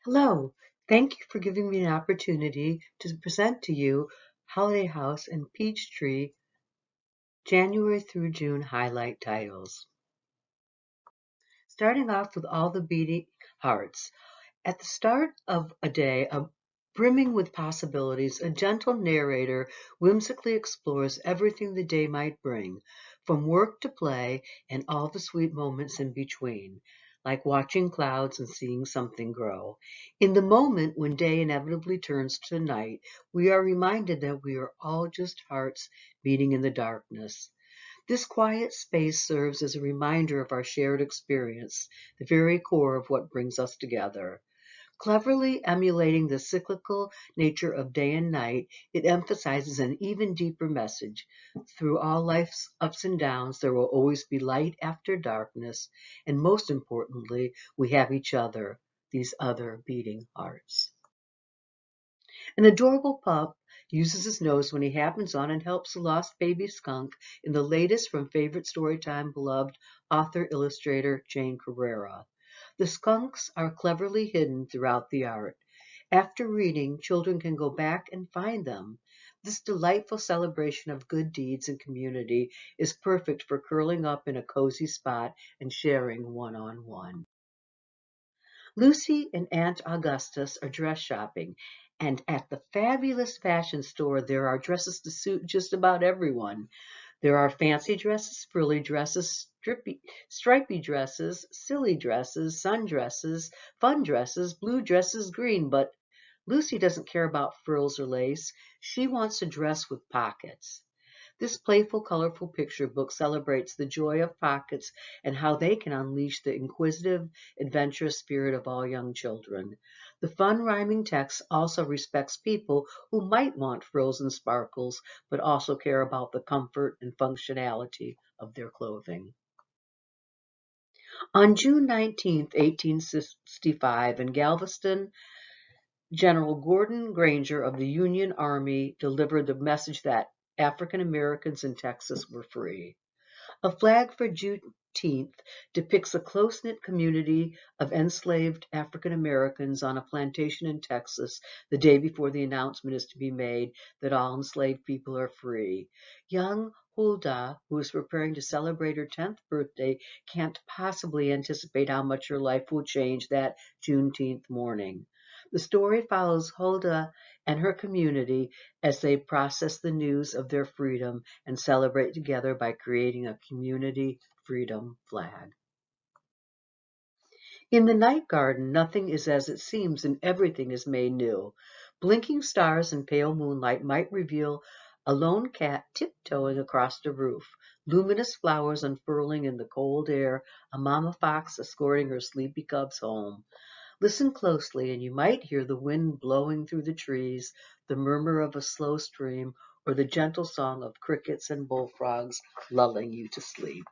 Hello, thank you for giving me an opportunity to present to you Holiday House and Peachtree January through June highlight titles. Starting off with All the Beating Hearts. At the start of a day brimming with possibilities, a gentle narrator whimsically explores everything the day might bring, from work to play and all the sweet moments in between, like watching clouds and seeing something grow. In the moment when day inevitably turns to night, we are reminded that we are all just hearts beating in the darkness. This quiet space serves as a reminder of our shared experience, the very core of what brings us together. Cleverly emulating the cyclical nature of day and night, it emphasizes an even deeper message. Through all life's ups and downs, there will always be light after darkness, and most importantly, we have each other, these other beating hearts. An adorable pup uses his nose when he happens on and helps a lost baby skunk in the latest from favorite storytime beloved author illustrator Jane Carrera. The skunks are cleverly hidden throughout the art. After reading, children can go back and find them. This delightful celebration of good deeds and community is perfect for curling up in a cozy spot and sharing one on one. Lucy and Aunt Augustus are dress shopping, and at the fabulous fashion store there are dresses to suit just about everyone. There are fancy dresses, frilly dresses, stripy dresses, silly dresses, sundresses, fun dresses, blue dresses, green, but Lucy doesn't care about frills or lace. She wants a dress with pockets. This playful, colorful picture book celebrates the joy of pockets and how they can unleash the inquisitive, adventurous spirit of all young children. The fun rhyming text also respects people who might want frills and sparkles, but also care about the comfort and functionality of their clothing. On June 19, 1865, in Galveston, General Gordon Granger of the Union Army delivered the message that African Americans in Texas were free. A flag for Juneteenth depicts a close-knit community of enslaved African Americans on a plantation in Texas the day before the announcement is to be made that all enslaved people are free. Young Huldah, who is preparing to celebrate her 10th birthday, can't possibly anticipate how much her life will change that Juneteenth morning. The story follows Huldah and her community as they process the news of their freedom and celebrate together by creating a community freedom flag. In the night garden, nothing is as it seems and everything is made new. Blinking stars and pale moonlight might reveal a lone cat tiptoeing across the roof, luminous flowers unfurling in the cold air, a mama fox escorting her sleepy cubs home. Listen closely, and you might hear the wind blowing through the trees, the murmur of a slow stream, or the gentle song of crickets and bullfrogs lulling you to sleep.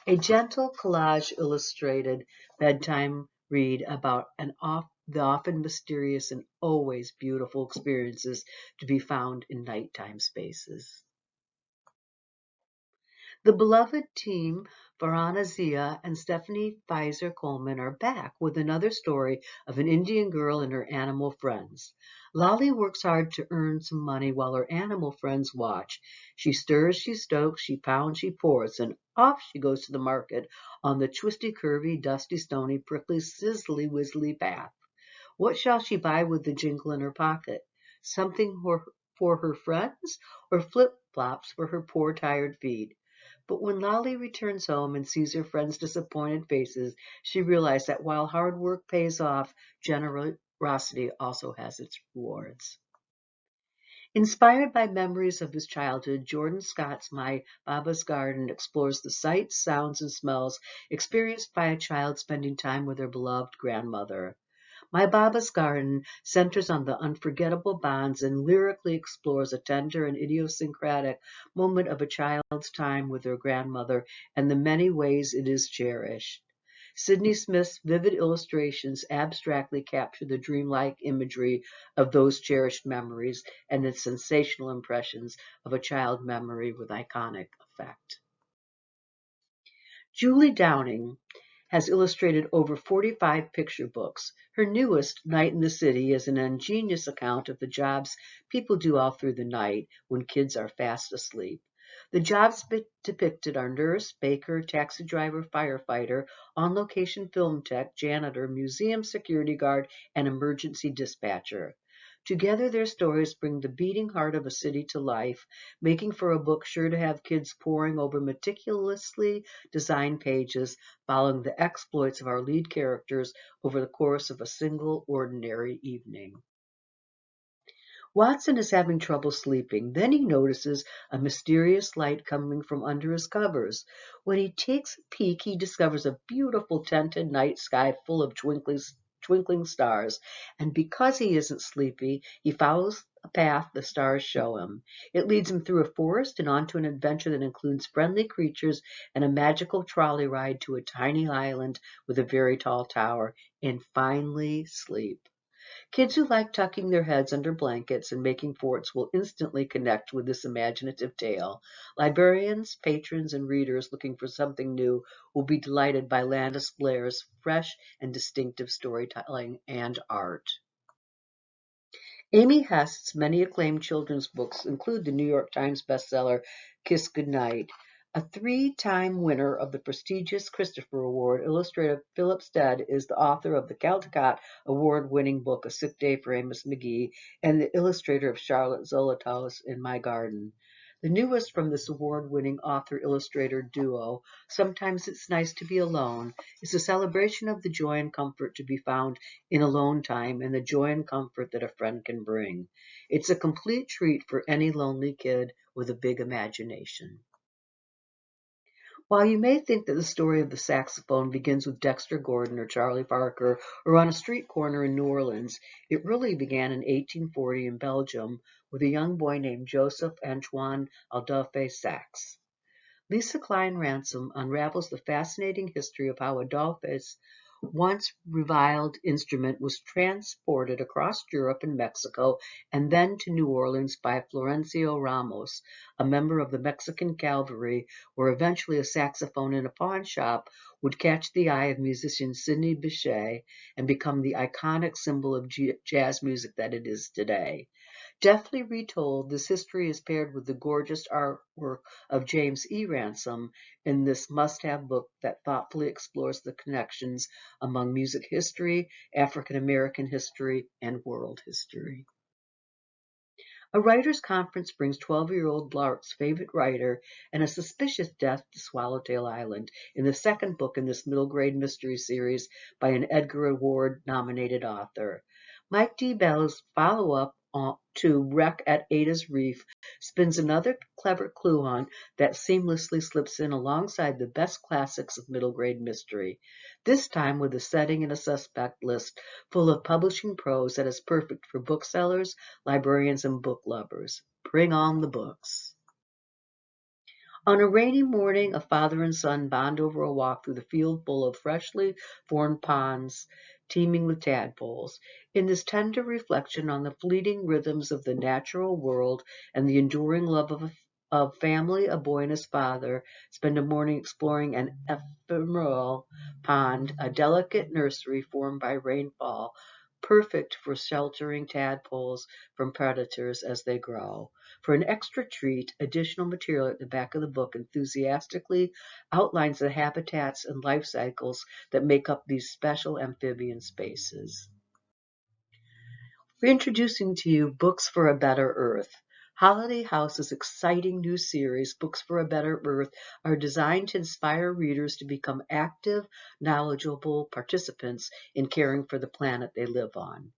A gentle collage illustrated bedtime read about the often mysterious and always beautiful experiences to be found in nighttime spaces. The beloved team, Farhana Zia and Stephanie Pfizer Coleman, are back with another story of an Indian girl and her animal friends. Lolly works hard to earn some money while her animal friends watch. She stirs, she stokes, she pounds, she pours, and off she goes to the market on the twisty, curvy, dusty, stony, prickly, sizzly, whizzly path. What shall she buy with the jingle in her pocket? Something for her friends, or flip-flops for her poor, tired feet? But when Lolly returns home and sees her friends' disappointed faces, she realizes that while hard work pays off, generosity also has its rewards. Inspired by memories of his childhood, Jordan Scott's My Baba's Garden explores the sights, sounds, and smells experienced by a child spending time with her beloved grandmother. My Baba's Garden centers on the unforgettable bonds and lyrically explores a tender and idiosyncratic moment of a child's time with her grandmother and the many ways it is cherished. Sydney Smith's vivid illustrations abstractly capture the dreamlike imagery of those cherished memories and the sensational impressions of a child memory with iconic effect. Julie Downing has illustrated over 45 picture books. Her newest, Night in the City, is an ingenious account of the jobs people do all through the night when kids are fast asleep. The jobs depicted are nurse, baker, taxi driver, firefighter, on location film tech, janitor, museum security guard, and emergency dispatcher. Together, their stories bring the beating heart of a city to life, making for a book sure to have kids poring over meticulously designed pages, following the exploits of our lead characters over the course of a single ordinary evening. Watson is having trouble sleeping. Then he notices a mysterious light coming from under his covers. When he takes a peek, he discovers a beautiful tinted night sky full of twinkling stars, and because he isn't sleepy, he follows a path the stars show him. It leads him through a forest and onto an adventure that includes friendly creatures and a magical trolley ride to a tiny island with a very tall tower, and finally sleep. Kids who like tucking their heads under blankets and making forts will instantly connect with this imaginative tale. Librarians, patrons, and readers looking for something new will be delighted by Landis Blair's fresh and distinctive storytelling and art. Amy Hest's many acclaimed children's books include the New York Times bestseller Kiss Goodnight. A three-time winner of the prestigious Christopher Award, illustrator Philip Stead is the author of the Caldecott Award-winning book A Sick Day for Amos McGee and the illustrator of Charlotte Zolotov's In My Garden. The newest from this award-winning author-illustrator duo, Sometimes It's Nice to Be Alone, is a celebration of the joy and comfort to be found in alone time and the joy and comfort that a friend can bring. It's a complete treat for any lonely kid with a big imagination. While you may think that the story of the saxophone begins with Dexter Gordon or Charlie Parker or on a street corner in New Orleans, it really began in 1840 in Belgium with a young boy named Joseph Antoine Adolphe Sax. Lisa Klein Ransom unravels the fascinating history of how Adolphe's once reviled instrument was transported across Europe and Mexico and then to New Orleans by Florencio Ramos, a member of the Mexican cavalry, where eventually a saxophone in a pawn shop would catch the eye of musician Sidney Bechet and become the iconic symbol of jazz music that it is today. Deftly retold, this history is paired with the gorgeous artwork of James E. Ransom in this must-have book that thoughtfully explores the connections among music history, African American history, and world history. A writers' conference brings 12-year-old Lark's favorite writer and a suspicious death to Swallowtail Island in the second book in this middle grade mystery series by an Edgar Award nominated author. Mike D. Bell's follow up to Wreck at Ada's Reef spins another clever clue hunt that seamlessly slips in alongside the best classics of middle grade mystery, this time with a setting and a suspect list full of publishing prose that is perfect for booksellers, librarians, and book lovers. Bring on the books. On a rainy morning, a father and son bond over a walk through the field full of freshly formed ponds teeming with tadpoles. In this tender reflection on the fleeting rhythms of the natural world and the enduring love of family, a boy and his father spend a morning exploring an ephemeral pond, a delicate nursery formed by rainfall, perfect for sheltering tadpoles from predators as they grow. For an extra treat, additional material at the back of the book enthusiastically outlines the habitats and life cycles that make up these special amphibian spaces. We're introducing to you Books for a Better Earth. Holiday House's exciting new series, Books for a Better Earth, are designed to inspire readers to become active, knowledgeable participants in caring for the planet they live on.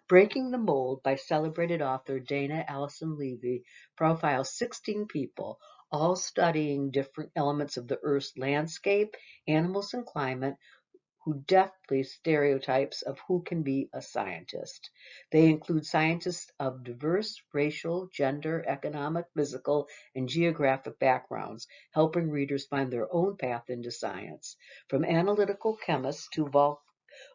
Breaking the Mold by celebrated author Dana Allison Levy profiles 16 people, all studying different elements of the Earth's landscape, animals, and climate, who deftly stereotypes of who can be a scientist. They include scientists of diverse racial, gender, economic, physical, and geographic backgrounds, helping readers find their own path into science. From analytical chemists to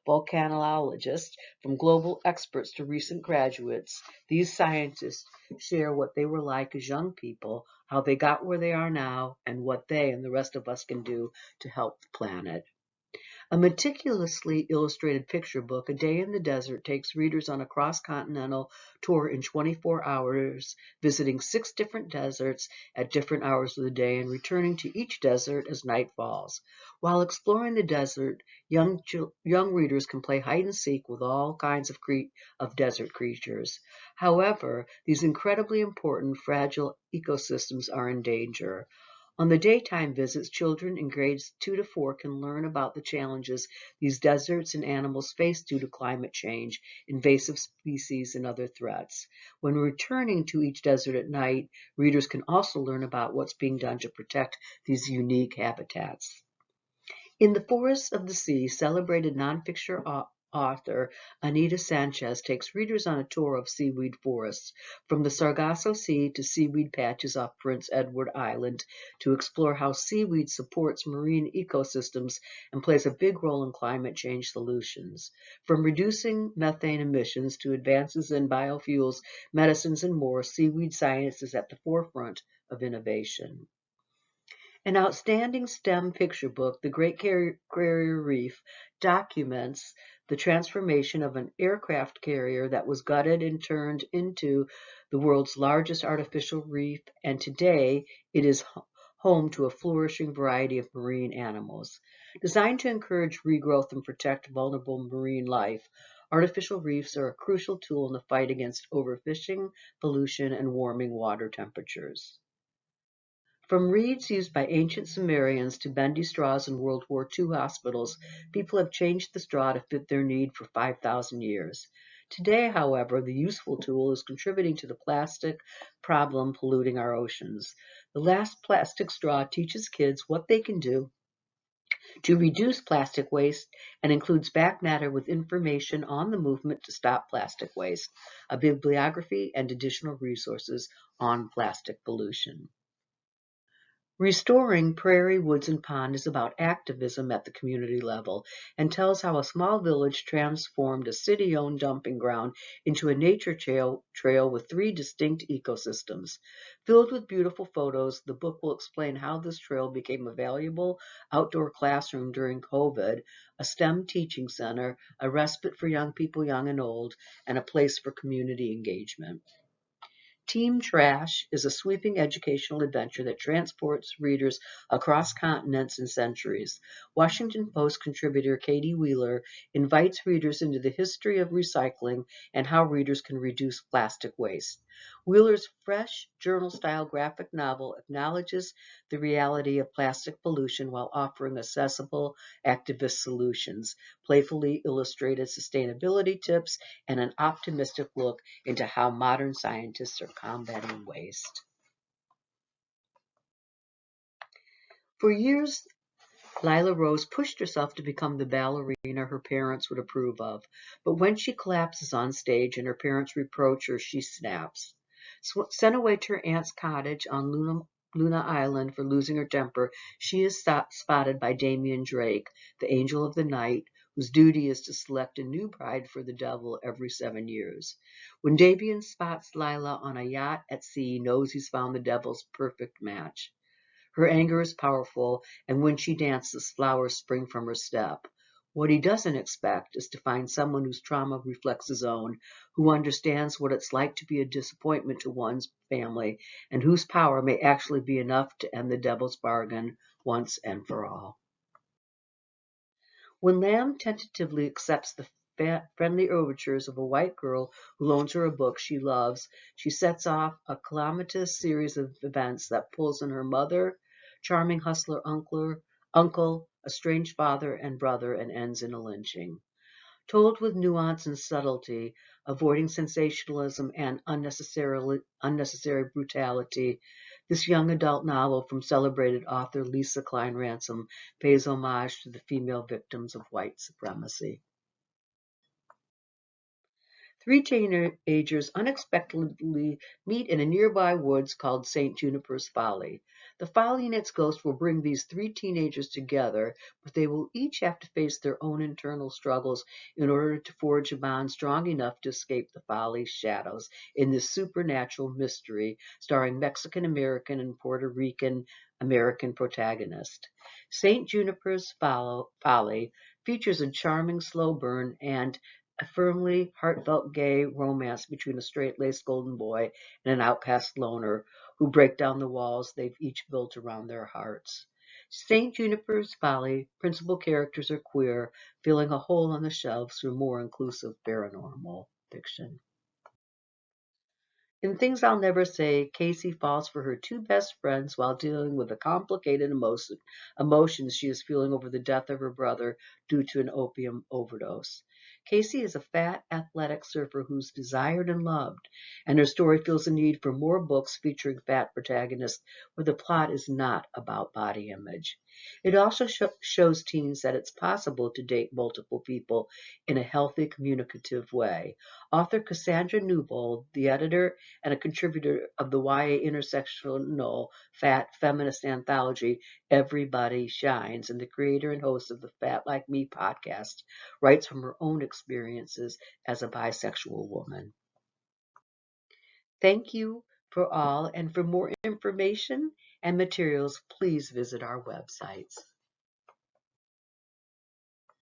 volcanologists, from global experts to recent graduates, these scientists share what they were like as young people, how they got where they are now, and what they and the rest of us can do to help the planet. A meticulously illustrated picture book, A Day in the Desert, takes readers on a cross-continental tour in 24 hours, visiting 6 different deserts at different hours of the day and returning to each desert as night falls. While exploring the desert, young readers can play hide and seek with all kinds of desert creatures. However, these incredibly important, fragile ecosystems are in danger. On the daytime visits, children in grades 2 to 4 can learn about the challenges these deserts and animals face due to climate change, invasive species, and other threats. When returning to each desert at night, readers can also learn about what's being done to protect these unique habitats. In The Forests of the Sea, celebrated nonfiction author Anita Sanchez takes readers on a tour of seaweed forests, from the Sargasso Sea to seaweed patches off Prince Edward Island, to explore how seaweed supports marine ecosystems and plays a big role in climate change solutions. From reducing methane emissions to advances in biofuels, medicines, and more, seaweed science is at the forefront of innovation. An outstanding STEM picture book, The Great Barrier Reef, documents the transformation of an aircraft carrier that was gutted and turned into the world's largest artificial reef, and today it is home to a flourishing variety of marine animals. Designed to encourage regrowth and protect vulnerable marine life, artificial reefs are a crucial tool in the fight against overfishing, pollution, and warming water temperatures. From reeds used by ancient Sumerians to bendy straws in World War II hospitals, people have changed the straw to fit their need for 5,000 years. Today, however, the useful tool is contributing to the plastic problem polluting our oceans. The Last Plastic Straw teaches kids what they can do to reduce plastic waste and includes back matter with information on the movement to stop plastic waste, a bibliography, and additional resources on plastic pollution. Restoring Prairie, Woods, and Pond is about activism at the community level and tells how a small village transformed a city-owned dumping ground into a nature trail with 3 distinct ecosystems. Filled with beautiful photos, the book will explain how this trail became a valuable outdoor classroom during COVID, a STEM teaching center, a respite for young people, young and old, and a place for community engagement. Team Trash is a sweeping educational adventure that transports readers across continents and centuries. Washington Post contributor Katie Wheeler invites readers into the history of recycling and how readers can reduce plastic waste. Wheeler's fresh journal-style graphic novel acknowledges the reality of plastic pollution while offering accessible activist solutions, playfully illustrated sustainability tips, and an optimistic look into how modern scientists are combating waste. For years, Lila Rose pushed herself to become the ballerina her parents would approve of, but when she collapses on stage and her parents reproach her, she snaps. Sent away to her aunt's cottage on Luna Island for losing her temper, she is spotted by Damian Drake, the angel of the night, whose duty is to select a new bride for the devil every 7 years. When Damian spots Lila on a yacht at sea, he knows he's found the devil's perfect match. Her anger is powerful, and when she dances, flowers spring from her step. What he doesn't expect is to find someone whose trauma reflects his own, who understands what it's like to be a disappointment to one's family, and whose power may actually be enough to end the devil's bargain once and for all. When Lamb tentatively accepts the friendly overtures of a white girl who loans her a book she loves, she sets off a calamitous series of events that pulls in her mother, charming hustler uncle, estranged father and brother, and ends in a lynching. Told with nuance and subtlety, avoiding sensationalism and unnecessary brutality, this young adult novel from celebrated author Lisa Klein Ransom pays homage to the female victims of white supremacy. 3 teenagers unexpectedly meet in a nearby woods called St. Juniper's Folly. The folly and its ghost will bring these 3 teenagers together, but they will each have to face their own internal struggles in order to forge a bond strong enough to escape the folly's shadows in this supernatural mystery starring Mexican American and Puerto Rican American protagonist. St. Juniper's Folly features a charming slow burn and a firmly heartfelt gay romance between a straight-laced golden boy and an outcast loner who break down the walls they've each built around their hearts. St. Juniper's Folly principal characters are queer, filling a hole on the shelves through more inclusive paranormal fiction. In Things I'll Never Say, Casey falls for her two best friends while dealing with the complicated emotions she is feeling over the death of her brother due to an opium overdose. Casey is a fat, athletic surfer who's desired and loved, and her story feels a need for more books featuring fat protagonists where the plot is not about body image. It also shows teens that it's possible to date multiple people in a healthy, communicative way. Author Cassandra Newbold, the editor and a contributor of the YA intersectional fat feminist anthology Everybody Shines, and the creator and host of the Fat Like Me podcast, writes from her own experiences as a bisexual woman. Thank you for all, and for more information and materials, please visit our websites.